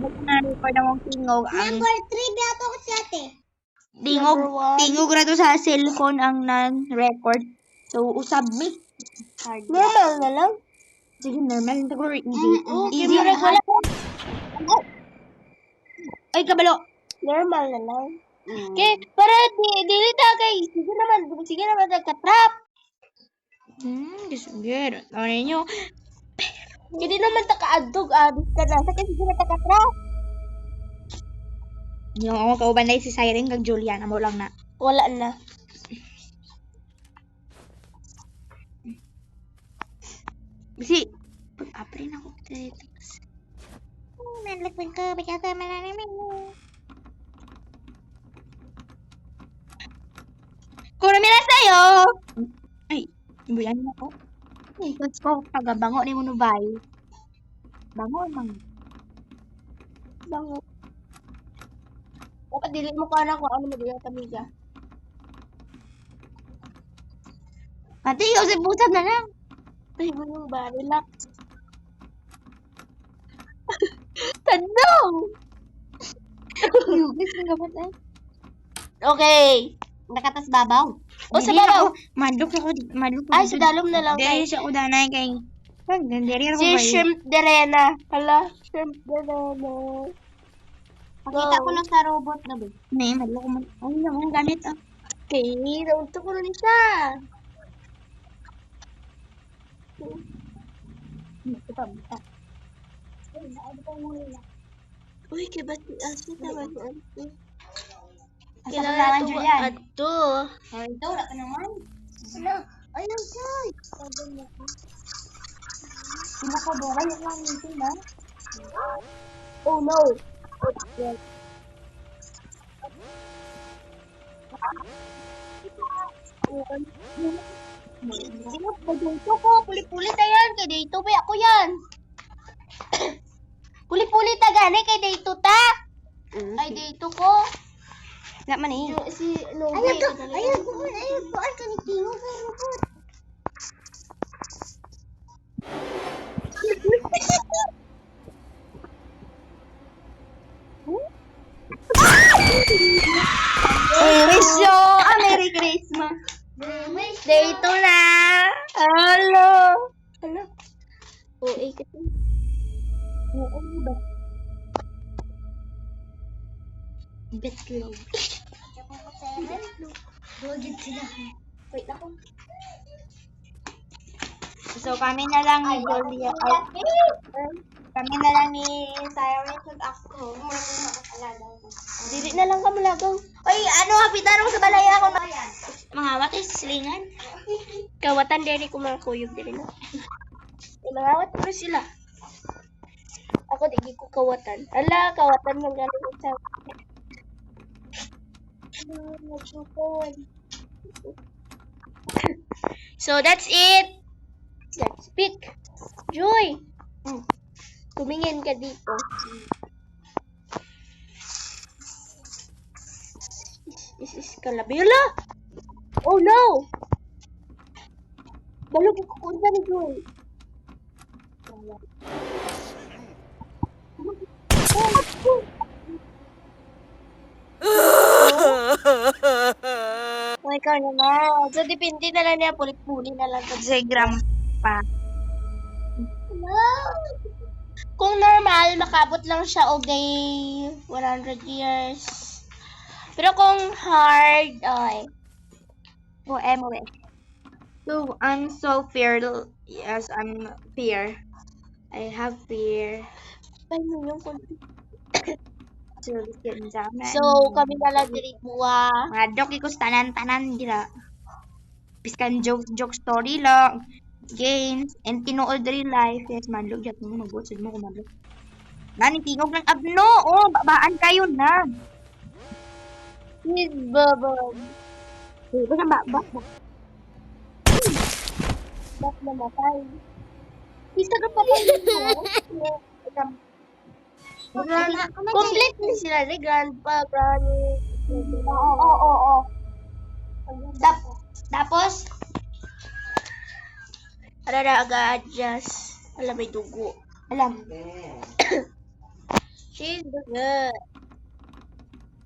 na-record ang tingog. Number 3 biya to ko si ate. Tingog ra to sa cellphone ang non-record. So, usabmi. Normal na lang. Sige, normal. Siguro easy. Easy na wala. Ay, kabalo. Normal na lang. Okay, para dili ta kay sige naman nagka-trap. Sige. Ano ninyo? Hindi naman ta kaadtog ka na sa kasi sige nagka-trap. Yung ako kauban na si Siren kag Julian. Amo lang na. Wala na. Kasi, pag-aprin ako dito. Nalagpin ko, bigyan ko malalim. Kung namila sa'yo! Ay, bulan mo ko. Ay, gusto ko pagabango ni Munubay. Bango, mang. Bango. Dapat dili mo ka na kung ano mo diyan kamiga. Pati yung si Pusad na lang. Ay, mo ba? Relax. Tanong! Yugis ng gabat eh. Okay. Nakatas babaw. O, sa babaw. Madlok ako. Ay, sa dalom na lang. Dahil siya udanay kay... Gandiri ako Si ba Shrimp Derena. Hala, Shrimp Derena. Pakita ko lang sa robot na ba? May, madlok ko man. Ay, naman gamit ah. Okay, naunto ko rin siya. Uy, kibat ni Asi naman ni Auntie. Asa ko naman, Julian? Ato. Ay, ito, wala ka naman. Ano? Ayaw, Joy. Pinakabawan yung lang meeting ba? Oh, no. Sino ba dito ko? Puli-pulit na yan. Kay dito ba ako yan? Puli-pulit na gani. Kay dito ta. Ay dito ko. Wala man eh. Si Novi. Ayaw ko. Ay, kanitingo sa robot. Wisyo! Merry Christmas! Dito na. Hello! Ano? Oo, kasi. Oo, ba? Bet low. Bugid sila. Wait ako. So, kami na lang ni Julia. Kami na lang ni Siren at ako. Dili na lang kami lagaw. Ay, ano, hapitan ako sa balay ako. Mga watis, slingan. Kawatan diri ko mga kuyog diri na. Mga awat ko sila. Ako di ko kawatan. Ala, kawatan man galing sa. So that's it. Let's pick. Joy. Tumingin ka dito. This is Calabella. Oh no! Balog ko kunta ni Joy. Oh, ikaw naman. So, depende na lang niya. Pulit-puli na lang. Sa grandpa. Kung normal, makabot lang siya okay 100 years. Pero kung hard, ay. Oh, anyway. So, I'm so fear. Yes, I'm fear. I have fear. Ay, yung konti. So, So, kami na lang diri buwa. mga dok ikos tanan-tanan gila. Biskan joke story lang. Games and tinuod real life. Yes, manlog yat mo magbusod mo kumadlog. Nani tingog ng abno. Oh, babaan kayo na. Please, babag. Ba na ba? Ba't namatay? Isa ka pa ba yun? Complete na sila ni Grandpa, Granny. Oo. Tapos, aga-adjust. Alam, may dugo. Alam. She's good.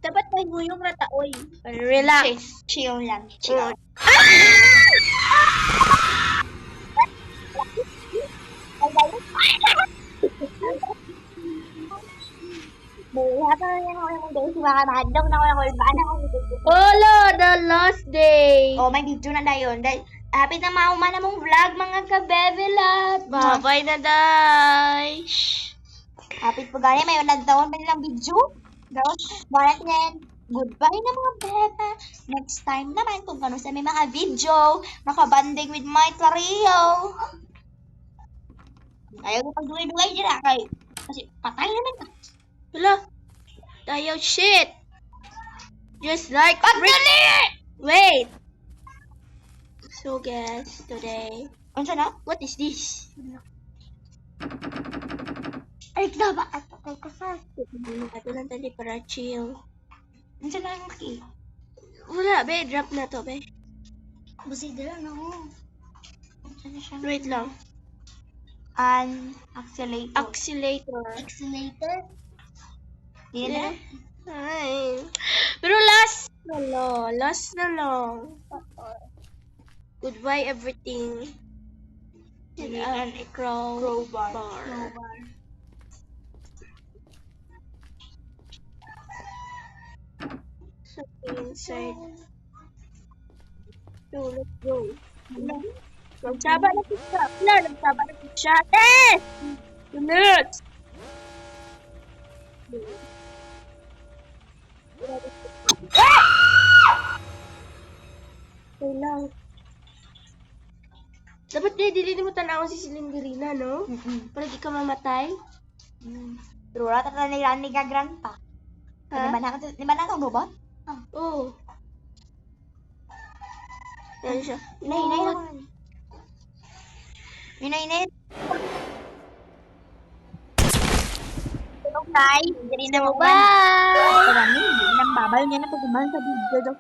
Dapat may huyong rata, oy. Relax. Chill lang. Chill. Olo, the last day. Oh, may video na dayon. Hapit na mauma na mong vlog, mga kabebelat. Bye-bye na, day. Hapit po gani, may nagtawon pa nilang video. Tapos, barat yan. Goodbye na mga beba. Next time naman, kung ano sa may mga video, makabanding with my Clario. Ayaw ko pag-duway-duway dyan kay. Kasi patay naman ka. Hala. Tayo, shit. Just like Pagdali! Wait. So guys, today, Ano siya na? what is this? Ay, ba? At patay ka sa. Ito lang tali para chill. Ano siya na yung maki? Wala, be. Drop na to, be. Busay dala na ako. Ano siya na siya? Wait lang. An accelerator. Accelerator. Accelerator? Hindi na. Ay. Pero last na lang. Last na lang. Goodbye everything. And an crowbar. Something inside. So, let's go. Nagsaba na siya. Wala, nagsaba na siya. Eh! Unit! Okay lang. Dapat kaya dili mo tanawon si Silindirina, no? Para di ka mamatay. Pero wala talaga nila ni Gagranta. Ha? Di ba na itong robot? Oo. Yan siya. Inay naman. Inay. Tulog tay. Hindi na mo ba? Bye! Karami, hindi nang babal niya na pagkumahan sa video daw.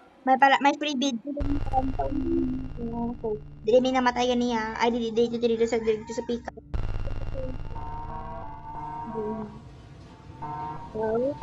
May free video daw ng karanta. Dili may namatay ka niya. Ay, dito sa pick-up. So,